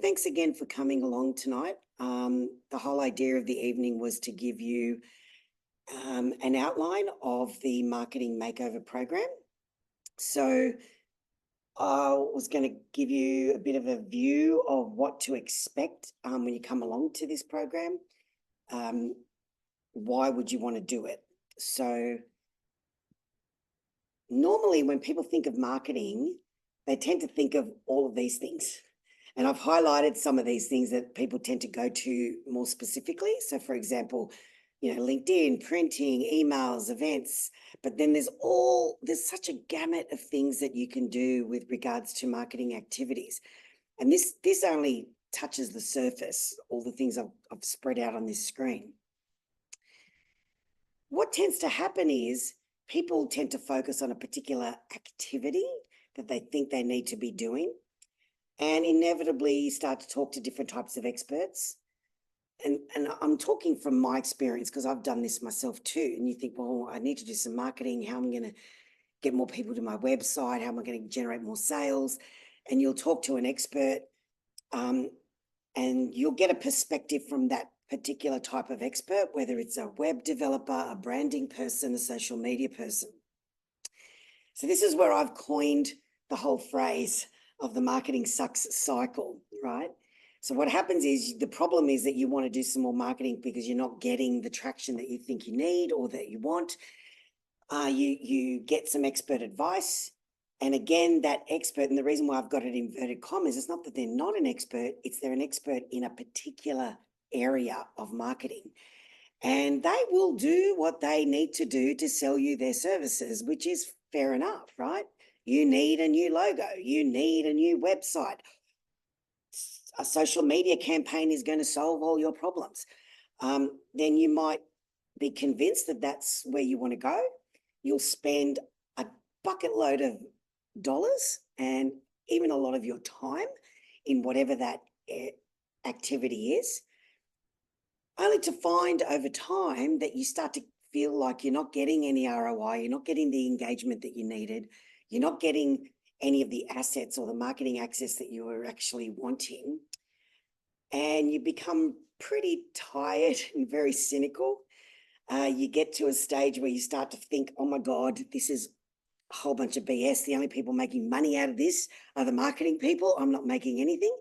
thanks again for coming along tonight. The whole idea of the evening was to give you an outline of the Marketing Makeover Program. So I was going to give you a bit of a view of what to expect when you come along to this program. Why would you want to do it? So normally when people think of marketing, they tend to think of all of these things. And I've highlighted some of these things that people tend to go to more specifically. So for example, LinkedIn, printing, emails, events, but then there's such a gamut of things that you can do with regards to marketing activities. And this only touches the surface, all the things I've spread out on this screen. What tends to happen is people tend to focus on a particular activity that they think they need to be doing, and inevitably start to talk to different types of experts. And I'm talking from my experience because I've done this myself too. And you think, well, I need to do some marketing. How am I going to get more people to my website? How am I going to generate more sales? And you'll talk to an expert and you'll get a perspective from that particular type of expert, whether it's a web developer, a branding person, a social media person. So this is where I've coined the whole phrase of the marketing sucks cycle, right? So what happens is the problem is that you want to do some more marketing because you're not getting the traction that you think you need or that you want. You get some expert advice. And again, that expert, and the reason why I've got it in inverted commas, it's not that they're not an expert, it's they're an expert in a particular area of marketing. And they will do what they need to do to sell you their services, which is fair enough, right? You need a new logo. You need a new website. A social media campaign is going to solve all your problems. Then you might be convinced that that's where you want to go. You'll spend a bucket load of dollars and even a lot of your time in whatever that activity is, only to find over time that you start to feel like you're not getting any ROI, you're not getting the engagement that you needed, you're not getting any of the assets or the marketing access that you were actually wanting, and you become pretty tired and very cynical. You get to a stage where you start to think, oh my God, this is a whole bunch of BS. The only people making money out of this are the marketing people. I'm not making anything.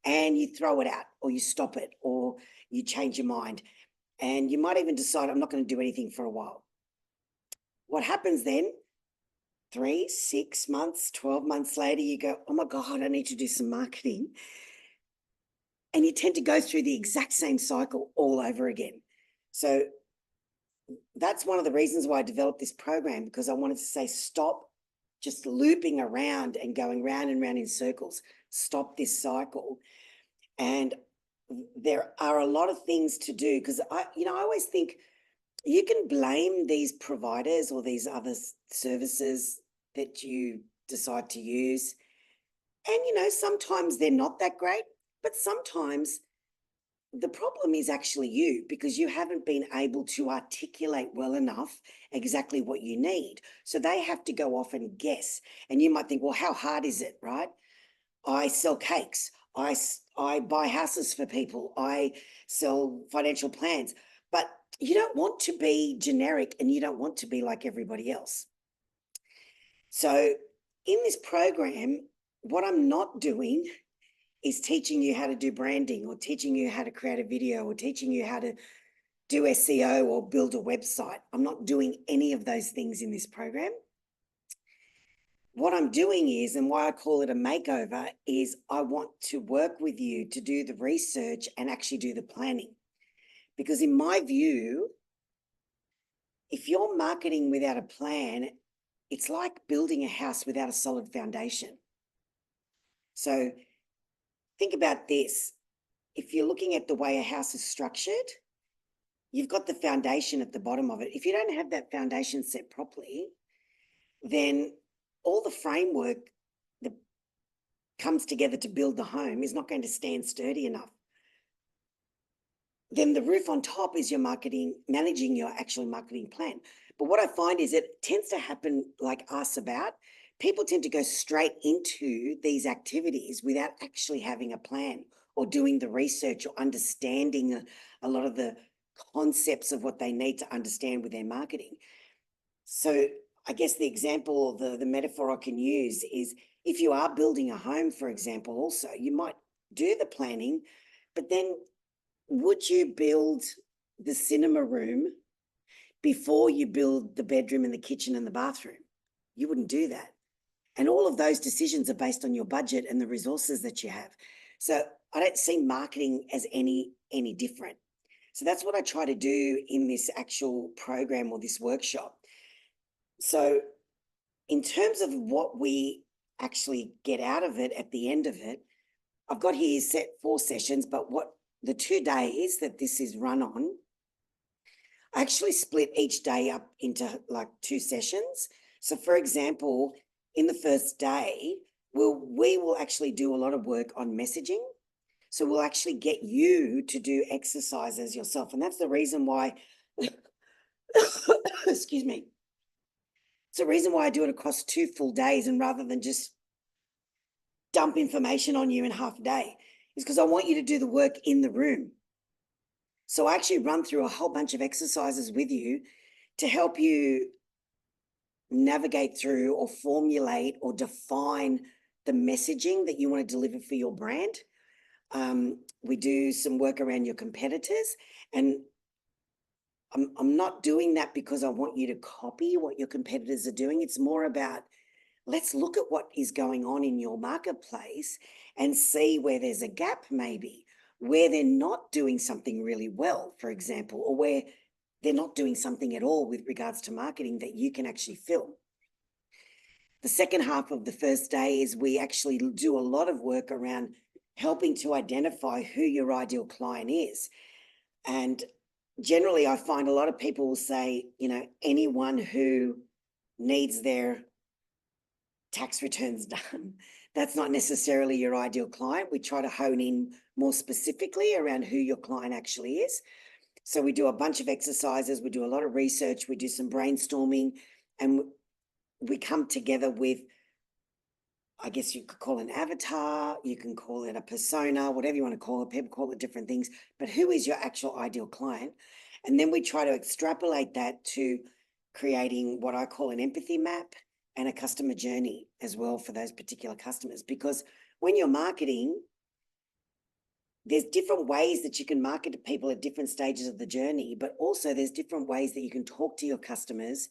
And you throw it out, or you stop it, or you change your mind. And you might even decide, I'm not going to do anything for a while. What happens then? 3, 6 months, 12 months later, you go, oh my God, I need to do some marketing. And you tend to go through the exact same cycle all over again. So that's one of the reasons why I developed this program, because I wanted to say, stop just looping around and going round and round in circles. Stop this cycle. And there are a lot of things to do, because I always think you can blame these providers or these other services that you decide to use. And, sometimes they're not that great, but sometimes the problem is actually you, because you haven't been able to articulate well enough exactly what you need. So they have to go off and guess. And you might think, well, how hard is it, right? I sell cakes. I buy houses for people. I sell financial plans. But you don't want to be generic, and you don't want to be like everybody else. So in this program, what I'm not doing is teaching you how to do branding, or teaching you how to create a video, or teaching you how to do SEO or build a website. I'm not doing any of those things in this program. What I'm doing is, and why I call it a makeover, is I want to work with you to do the research and actually do the planning. Because in my view, if you're marketing without a plan, it's like building a house without a solid foundation. So think about this. If you're looking at the way a house is structured, you've got the foundation at the bottom of it. If you don't have that foundation set properly, then all the framework that comes together to build the home is not going to stand sturdy enough. Then the roof on top is your managing your actual marketing plan. But what I find is it tends to happen like us about. People tend to go straight into these activities without actually having a plan or doing the research or understanding a lot of the concepts of what they need to understand with their marketing. So I guess the example, the metaphor I can use is if you are building a home, for example, also, you might do the planning, but then would you build the cinema room before you build the bedroom and the kitchen and the bathroom? You wouldn't do that. And all of those decisions are based on your budget and the resources that you have. So I don't see marketing as any different. So that's what I try to do in this actual program or this workshop. So in terms of what we actually get out of it at the end of it, I've got here set 4 sessions, but what the 2 days that this is run on, I actually split each day up into like 2 sessions. So for example, in the first day, we will actually do a lot of work on messaging. So we'll actually get you to do exercises yourself. And that's the reason why, excuse me. It's the reason why I do it across 2 full days, and rather than just dump information on you in half a day, is because I want you to do the work in the room. So I actually run through a whole bunch of exercises with you to help you navigate through or formulate or define the messaging that you want to deliver for your brand. We do some work around your competitors, and I'm not doing that because I want you to copy what your competitors are doing. It's more about, let's look at what is going on in your marketplace and see where there's a gap, maybe where they're not doing something really well, for example, or where they're not doing something at all with regards to marketing that you can actually fill. The second half of the first day is we actually do a lot of work around helping to identify who your ideal client is. And generally, I find a lot of people will say, anyone who needs their tax returns done. That's not necessarily your ideal client. We try to hone in more specifically around who your client actually is. So we do a bunch of exercises, we do a lot of research, we do some brainstorming, and we come together with, I guess you could call it an avatar, you can call it a persona, whatever you want to call it. People call it different things, but who is your actual ideal client? And then we try to extrapolate that to creating what I call an empathy map and a customer journey as well for those particular customers. Because when you're marketing, there's different ways that you can market to people at different stages of the journey, but also there's different ways that you can talk to your customers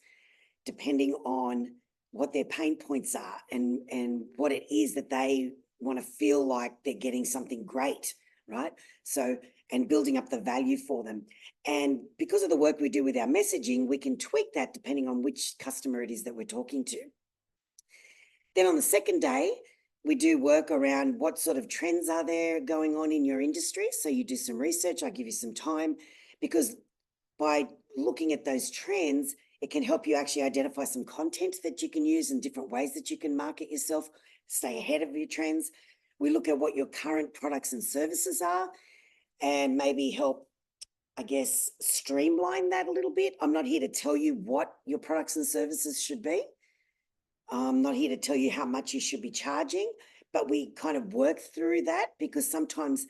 depending on what their pain points are and what it is that they want to feel like they're getting something great, right? So, and building up the value for them. And because of the work we do with our messaging, we can tweak that depending on which customer it is that we're talking to. Then on the second day, we do work around what sort of trends are there going on in your industry. So you do some research, I give you some time, because by looking at those trends, it can help you actually identify some content that you can use and different ways that you can market yourself, stay ahead of your trends. We look at what your current products and services are and maybe help, I guess, streamline that a little bit. I'm not here to tell you what your products and services should be. I'm not here to tell you how much you should be charging, but we kind of work through that because sometimes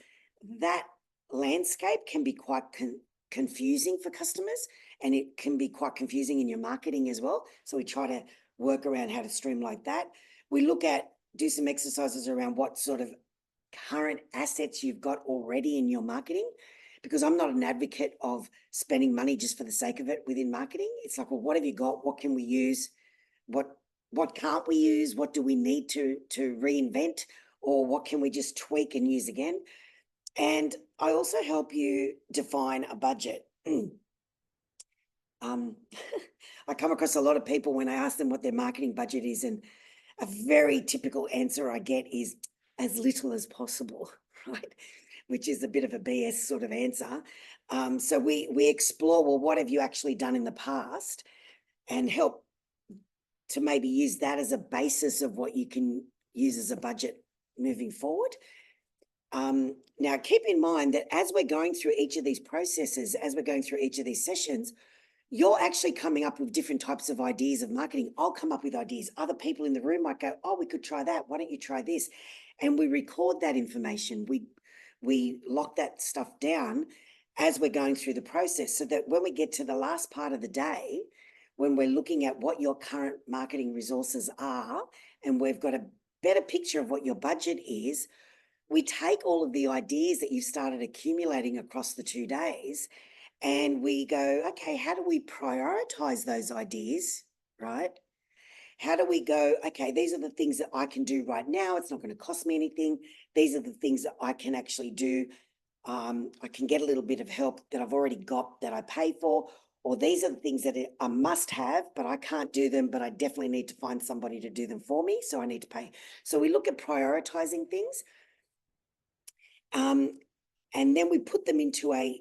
that landscape can be quite confusing for customers, and it can be quite confusing in your marketing as well. So we try to work around how to streamline that. We do some exercises around what sort of current assets you've got already in your marketing, because I'm not an advocate of spending money just for the sake of it within marketing. It's like, well, what have you got? What can we use? What can't we use? What do we need to reinvent? Or what can we just tweak and use again? And I also help you define a budget. I come across a lot of people when I ask them what their marketing budget is, and a very typical answer I get is as little as possible, right? Which is a bit of a BS sort of answer. So we explore, well, what have you actually done in the past, and help to maybe use that as a basis of what you can use as a budget moving forward. Now, keep in mind that as we're going through each of these processes, as we're going through each of these sessions, you're actually coming up with different types of ideas of marketing. I'll come up with ideas. Other people in the room might go, oh, we could try that. Why don't you try this? And we record that information. we lock that stuff down as we're going through the process, so that when we get to the last part of the day, when we're looking at what your current marketing resources are, and we've got a better picture of what your budget is, we take all of the ideas that you've started accumulating across the 2 days, and we go, okay, how do we prioritize those ideas, right? How do we go, okay, these are the things that I can do right now. It's not going to cost me anything. These are the things that I can actually do. I can get a little bit of help that I've already got that I pay for, or these are the things that I must have, but I can't do them, but I definitely need to find somebody to do them for me, so I need to pay. So we look at prioritizing things, and then we put them into a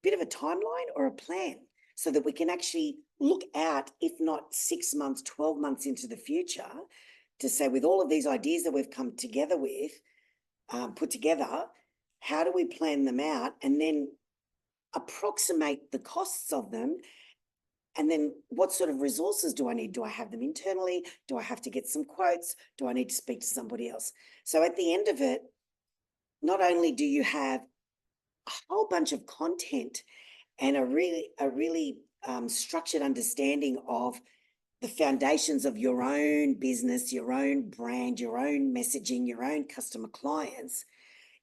bit of a timeline or a plan, so that we can actually look out, if not 6 months, 12 months into the future, to say, with all of these ideas that we've come together with, put together, how do we plan them out and then approximate the costs of them? And then what sort of resources do I need? Do I have them internally? Do I have to get some quotes? Do I need to speak to somebody else? So at the end of it, not only do you have a whole bunch of content and a really structured understanding of the foundations of your own business, your own brand, your own messaging, your own customer clients,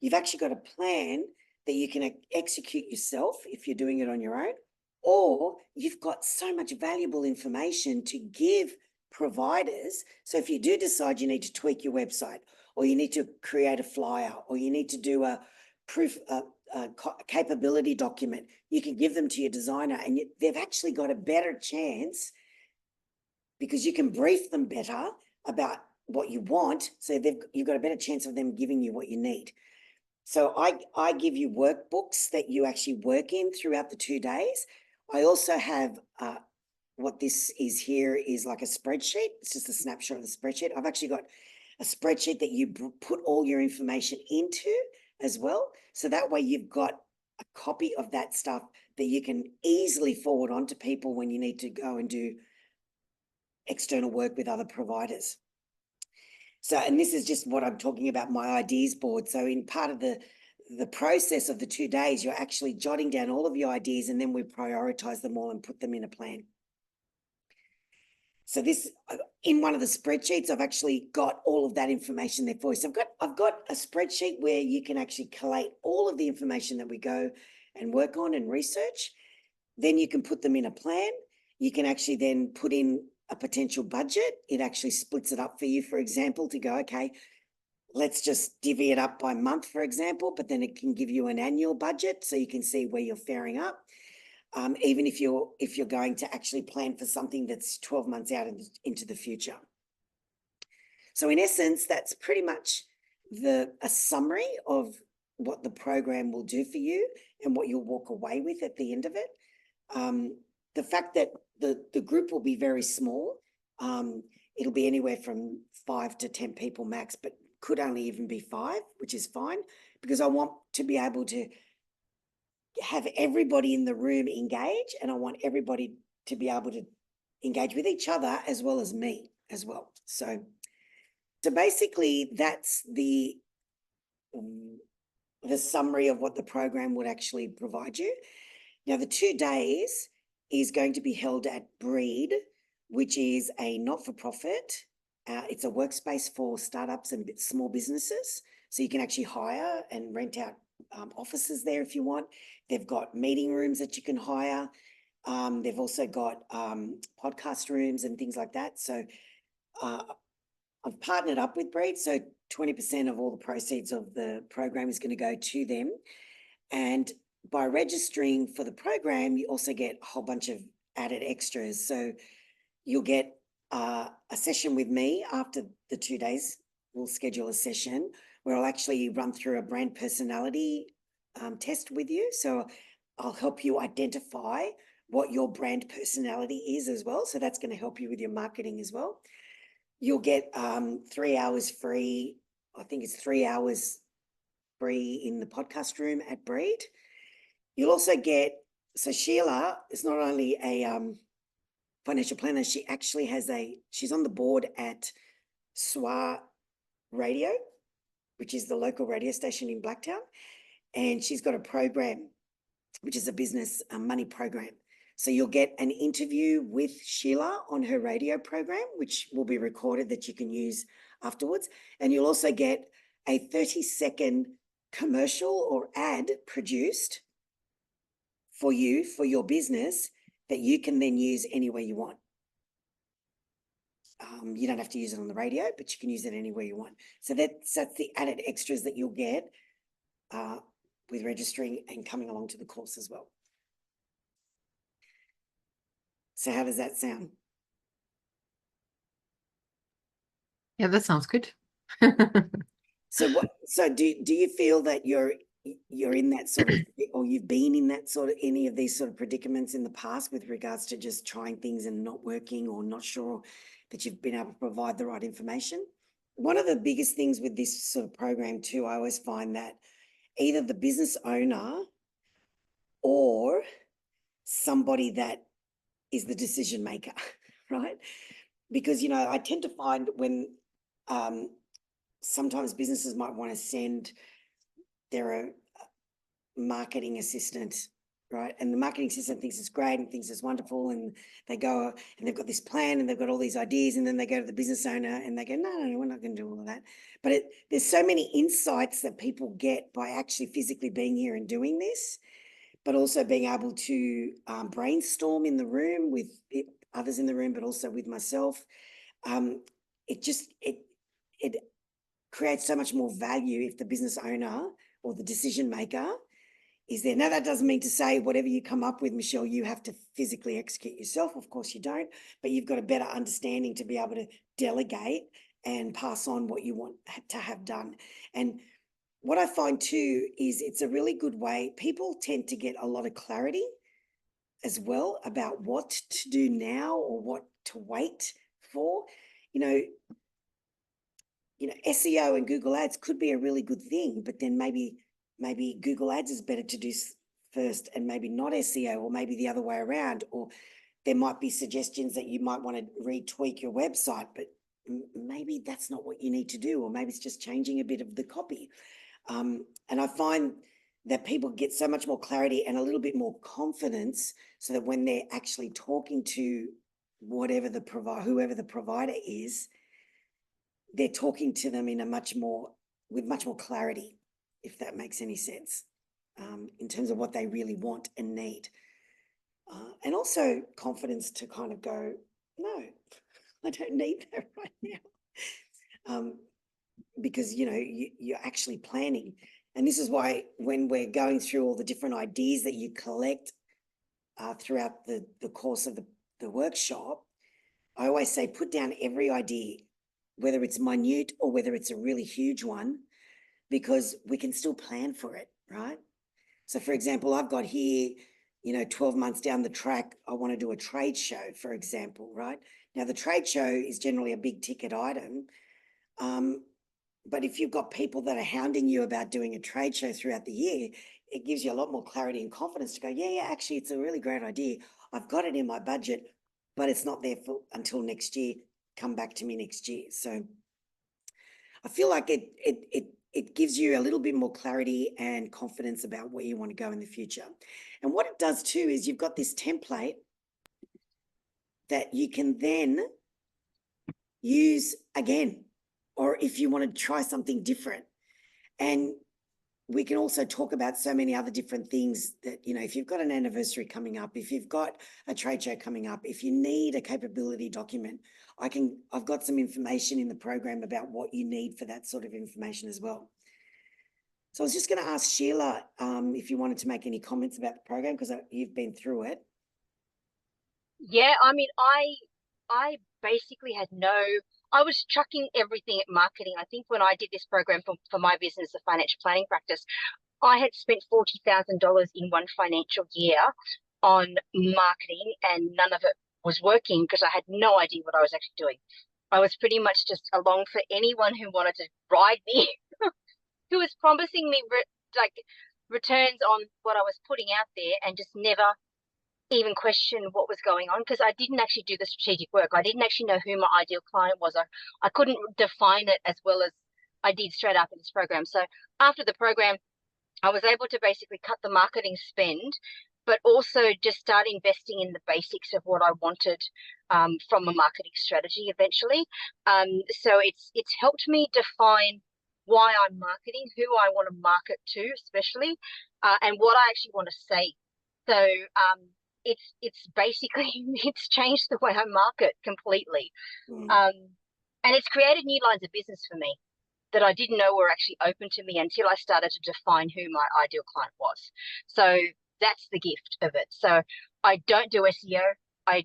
you've actually got a plan that you can execute yourself if you're doing it on your own, or you've got so much valuable information to give providers. So if you do decide you need to tweak your website, or you need to create a flyer, or you need to do a proof, capability document, you can give them to your designer, and they've actually got a better chance, because you can brief them better about what you want. So you've got a better chance of them giving you what you need. So I give you workbooks that you actually work in throughout the 2 days. I also have what this is here is like a spreadsheet. It's just a snapshot of the spreadsheet. I've actually got a spreadsheet that you put all your information into as well. So that way you've got a copy of that stuff that you can easily forward on to people when you need to go and do external work with other providers. So, and this is just what I'm talking about, my ideas board. So in part of the process of the 2 days, you're actually jotting down all of your ideas, and then we prioritize them all and put them in a plan. So this, in one of the spreadsheets, I've actually got all of that information there for you. So I've got a spreadsheet where you can actually collate all of the information that we go and work on and research. Then you can put them in a plan. You can actually then put in a potential budget. It actually splits it up for you, for example, to go, okay, let's just divvy it up by month, for example, but then it can give you an annual budget, so you can see where you're faring up. Even if you're going to actually plan for something that's 12 months out into the future. So in essence, that's pretty much a summary of what the program will do for you and what you'll walk away with at the end of it. The fact that the group will be very small, it'll be anywhere from 5 to 10 people max, but could only even be 5, which is fine, because I want to be able to have everybody in the room engage, and I want everybody to be able to engage with each other as well as me as well. So basically that's the summary of what the program would actually provide you. Now, the 2 days is going to be held at Breed, which is a not-for-profit. It's a workspace for startups and small businesses. So you can actually hire and rent out offices there if you want. They've got meeting rooms that you can hire. They've also got podcast rooms and things like that. So I've partnered up with Breed. So 20% of all the proceeds of the program is going to go to them. And by registering for the program, you also get a whole bunch of added extras. So you'll get a session with me after the 2 days. We'll schedule a session where I'll actually run through a brand personality test with you. So I'll help you identify what your brand personality is as well. So that's going to help you with your marketing as well. You'll get 3 hours free. I think it's 3 hours free in the podcast room at Breed. You'll also get, so Sheila is not only a financial planner, she actually has she's on the board at SWA Radio, which is the local radio station in Blacktown. and she's got a program, which is a business money program. So you'll get an interview with Sheila on her radio program, which will be recorded that you can use afterwards. And you'll also get a 30-second commercial or ad produced for you, for your business, that you can then use anywhere you want. You don't have to use it on the radio, but you can use it anywhere you want. So that's the added extras that you'll get with registering and coming along to the course as well. So how does that sound? Yeah, that sounds good. So do you feel that you're in that sort of, or you've been in that sort of, any of these sort of predicaments in the past with regards to just trying things and not working, or not sure that you've been able to provide the right information? One of the biggest things with this sort of program too, I always find that either the business owner or somebody that is the decision maker, right? Because, you know, I tend to find when sometimes businesses might want to send their marketing assistant, right? And the marketing assistant thinks it's great and thinks it's wonderful, and they go and they've got this plan and they've got all these ideas, and then they go to the business owner and they go, no, we're not going to do all of that. But there's so many insights that people get by actually physically being here and doing this, but also being able to brainstorm in the room with others in the room, but also with myself. It creates so much more value if the business owner or the decision maker is there. Now, that doesn't mean to say whatever you come up with, Michelle, you have to physically execute yourself. Of course you don't, but you've got a better understanding to be able to delegate and pass on what you want to have done. And what I find too is it's a really good way. People tend to get a lot of clarity as well about what to do now or what to wait for. You know, SEO and Google Ads could be a really good thing, but then maybe Google Ads is better to do first and maybe not SEO, or maybe the other way around, or there might be suggestions that you might want to retweak your website, but maybe that's not what you need to do, or maybe it's just changing a bit of the copy. And I find that people get so much more clarity and a little bit more confidence, so that when they're actually talking to whoever the provider is, they're talking to them in with much more clarity, if that makes any sense, in terms of what they really want and need. And also confidence to kind of go, no, I don't need that right now. Because, you're actually planning. And this is why when we're going through all the different ideas that you collect throughout the course of the workshop, I always say put down every idea, whether it's minute or whether it's a really huge one, because we can still plan for it, right? So for example, I've got here, 12 months down the track, I want to do a trade show, for example, right? Now, the trade show is generally a big ticket item. But if you've got people that are hounding you about doing a trade show throughout the year, it gives you a lot more clarity and confidence to go, yeah, actually, it's a really great idea. I've got it in my budget, but it's not there until next year. Come back to me next year. So I feel like it gives you a little bit more clarity and confidence about where you want to go in the future. And what it does too is you've got this template that you can then use again, or if you want to try something different. And we can also talk about so many other different things that, if you've got an anniversary coming up, if you've got a trade show coming up, if you need a capability document, I've got some information in the program about what you need for that sort of information as well. So I was just going to ask Sheila if you wanted to make any comments about the program, because you've been through it. Yeah, I mean, I basically had I was chucking everything at marketing. I think when I did this program for my business, the financial planning practice, I had spent $40,000 in one financial year on marketing, and none of it was working because I had no idea what I was actually doing. I was pretty much just along for anyone who wanted to ride me, who was promising me returns on what I was putting out there, and just never even question what was going on, because I didn't actually do the strategic work. I didn't actually know who my ideal client was. I couldn't define it as well as I did straight after this program. So after the program, I was able to basically cut the marketing spend, but also just start investing in the basics of what I wanted from a marketing strategy eventually. So it's helped me define why I'm marketing, who I want to market to, especially, and what I actually want to say. So it's basically it's changed the way I market completely, and it's created new lines of business for me that I didn't know were actually open to me until I started to define who my ideal client was. So that's the gift of it. So I don't do SEO. I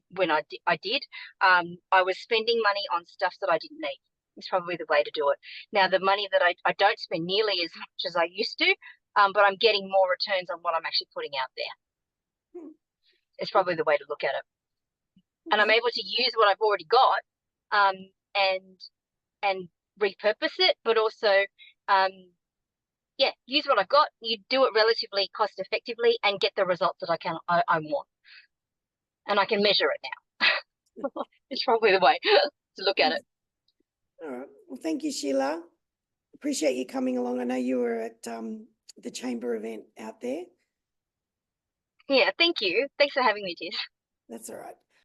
did, I was spending money on stuff that I didn't need. It's probably the way to do it. Now the money that I don't spend nearly as much as I used to, but I'm getting more returns on what I'm actually putting out there. It's probably the way to look at it. And I'm able to use what I've already got, and repurpose it, but also use what I've got. You do it relatively cost effectively and get the results that I want, and I can measure it now. It's probably the way to look at it. All right. Well, thank you, Sheila. Appreciate you coming along. I know you were at the chamber event out there. Yeah, thank you. Thanks for having me, Tiz. That's all right.